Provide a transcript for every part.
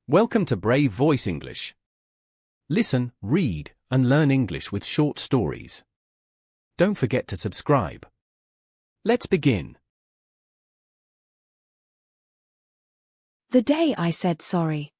Welcome to Brave Voice English. Listen, read, and learn English with short stories. Don't forget to subscribe. Let's begin. The day I said sorry.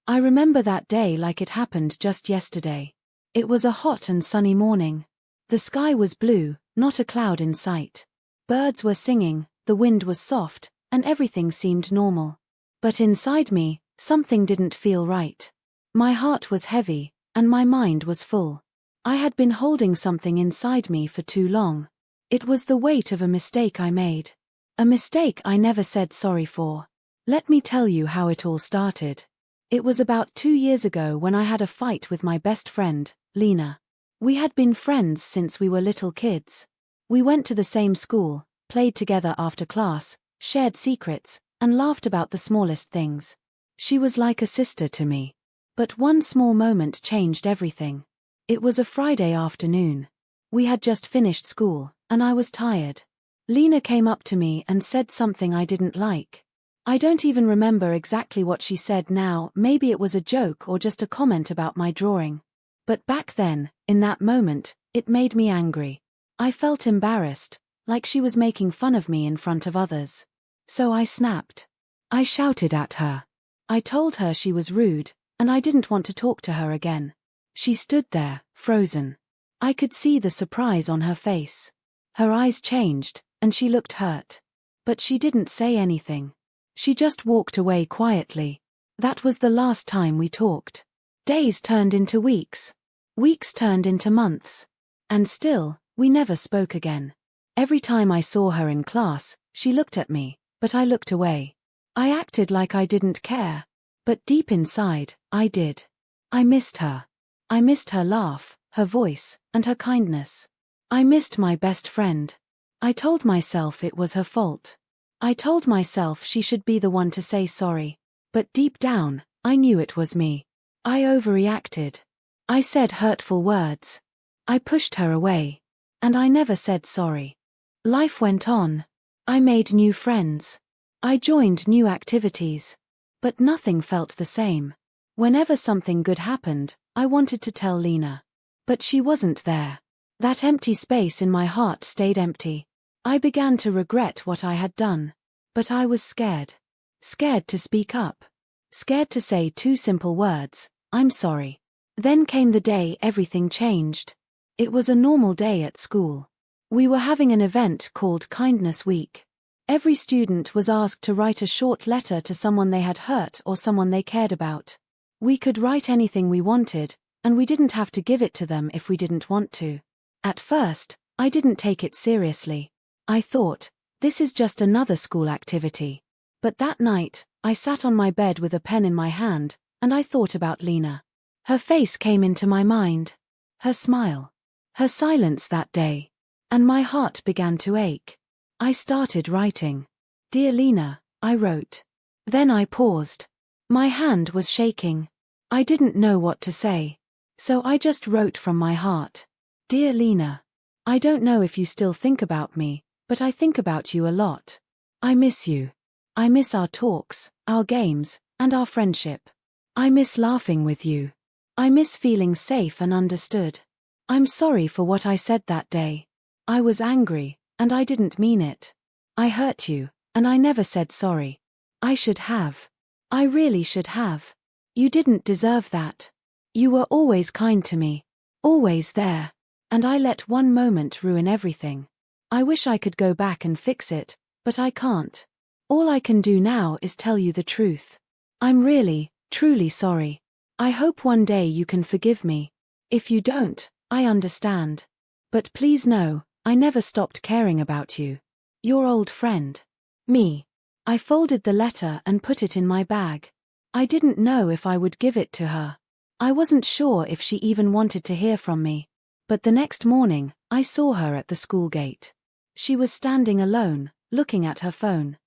I remember that day like it happened just yesterday. It was a hot and sunny morning. The sky was blue, not a cloud in sight. Birds were singing, the wind was soft, and everything seemed normal. But inside me, something didn't feel right. My heart was heavy, and my mind was full. I had been holding something inside me for too long. It was the weight of a mistake I made. A mistake I never said sorry for. Let me tell you how it all started. It was about 2 years ago when I had a fight with my best friend, Lena. We had been friends since we were little kids. We went to the same school, played together after class, shared secrets, and laughed about the smallest things. She was like a sister to me. But one small moment changed everything. It was a Friday afternoon. We had just finished school, and I was tired. Lena came up to me and said something I didn't like. I don't even remember exactly what she said now, maybe it was a joke or just a comment about my drawing. But back then, in that moment, it made me angry. I felt embarrassed, like she was making fun of me in front of others. So I snapped. I shouted at her. I told her she was rude, and I didn't want to talk to her again. She stood there, frozen. I could see the surprise on her face. Her eyes changed, and she looked hurt. But she didn't say anything. She just walked away quietly. That was the last time we talked. Days turned into weeks. Weeks turned into months. And still, we never spoke again. Every time I saw her in class, she looked at me, but I looked away. I acted like I didn't care. But deep inside, I did. I missed her. I missed her laugh, her voice, and her kindness. I missed my best friend. I told myself it was her fault. I told myself she should be the one to say sorry. But deep down, I knew it was me. I overreacted. I said hurtful words. I pushed her away. And I never said sorry. Life went on. I made new friends. I joined new activities. But nothing felt the same. Whenever something good happened, I wanted to tell Lena. But she wasn't there. That empty space in my heart stayed empty. I began to regret what I had done. But I was scared. Scared to speak up. Scared to say 2 simple words, I'm sorry. Then came the day everything changed. It was a normal day at school. We were having an event called Kindness Week. Every student was asked to write a short letter to someone they had hurt or someone they cared about. We could write anything we wanted, and we didn't have to give it to them if we didn't want to. At first, I didn't take it seriously. I thought, this is just another school activity. But that night, I sat on my bed with a pen in my hand, and I thought about Lena. Her face came into my mind. Her smile. Her silence that day. And my heart began to ache. I started writing. Dear Lena, I wrote. Then I paused. My hand was shaking. I didn't know what to say. So I just wrote from my heart. Dear Lena, I don't know if you still think about me, but I think about you a lot. I miss you. I miss our talks, our games, and our friendship. I miss laughing with you. I miss feeling safe and understood. I'm sorry for what I said that day. I was angry, and I didn't mean it. I hurt you, and I never said sorry. I should have. I really should have. You didn't deserve that. You were always kind to me. Always there. And I let one moment ruin everything. I wish I could go back and fix it, but I can't. All I can do now is tell you the truth. I'm really, truly sorry. I hope one day you can forgive me. If you don't, I understand. But please know, I never stopped caring about you. Your old friend. Me. I folded the letter and put it in my bag. I didn't know if I would give it to her. I wasn't sure if she even wanted to hear from me. But the next morning, I saw her at the school gate. She was standing alone, looking at her phone.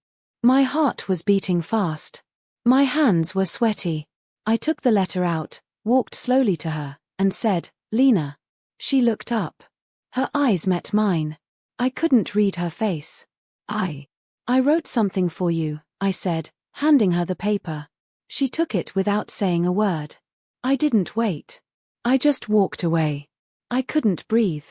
My heart was beating fast. My hands were sweaty. I took the letter out, walked slowly to her, and said, Lena. She looked up. Her eyes met mine. I couldn't read her face. I wrote something for you, I said, handing her the paper. She took it without saying a word. I didn't wait. I just walked away. I couldn't breathe.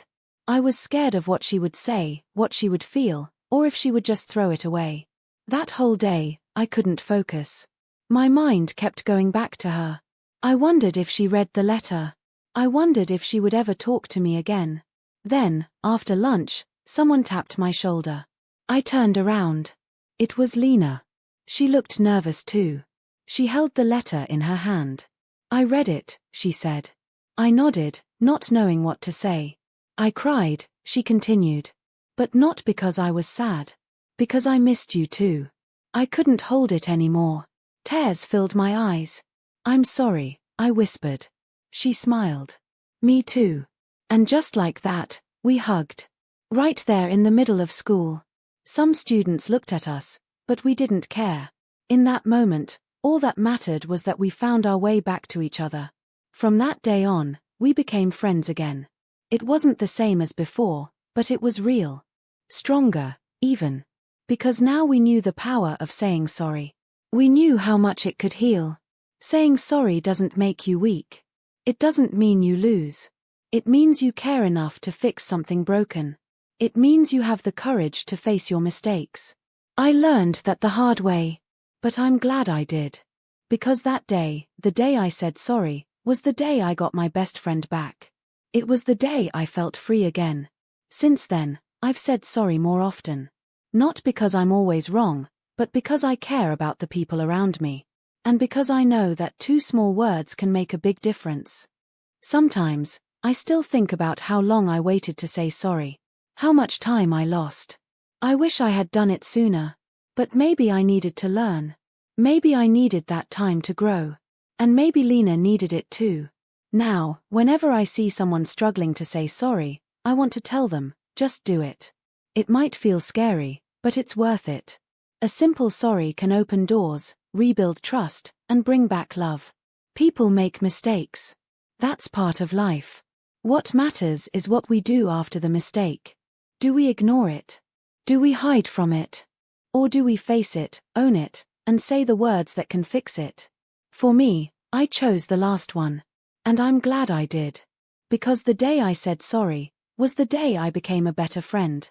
I was scared of what she would say, what she would feel, or if she would just throw it away. That whole day, I couldn't focus. My mind kept going back to her. I wondered if she read the letter. I wondered if she would ever talk to me again. Then, after lunch, someone tapped my shoulder. I turned around. It was Lena. She looked nervous too. She held the letter in her hand. I read it, she said. I nodded, not knowing what to say. I cried, she continued. But not because I was sad. Because I missed you too. I couldn't hold it anymore. Tears filled my eyes. I'm sorry, I whispered. She smiled. Me too. And just like that, we hugged. Right there in the middle of school. Some students looked at us, but we didn't care. In that moment, all that mattered was that we found our way back to each other. From that day on, we became friends again. It wasn't the same as before, but it was real. Stronger, even. Because now we knew the power of saying sorry. We knew how much it could heal. Saying sorry doesn't make you weak. It doesn't mean you lose. It means you care enough to fix something broken. It means you have the courage to face your mistakes. I learned that the hard way. But I'm glad I did. Because that day, the day I said sorry, was the day I got my best friend back. It was the day I felt free again. Since then, I've said sorry more often. Not because I'm always wrong, but because I care about the people around me. And because I know that 2 small words can make a big difference. Sometimes, I still think about how long I waited to say sorry. How much time I lost. I wish I had done it sooner. But maybe I needed to learn. Maybe I needed that time to grow. And maybe Lena needed it too. Now, whenever I see someone struggling to say sorry, I want to tell them, just do it. It might feel scary, but it's worth it. A simple sorry can open doors, rebuild trust, and bring back love. People make mistakes. That's part of life. What matters is what we do after the mistake. Do we ignore it? Do we hide from it? Or do we face it, own it, and say the words that can fix it? For me, I chose the last one. And I'm glad I did. Because the day I said sorry, was the day I became a better friend.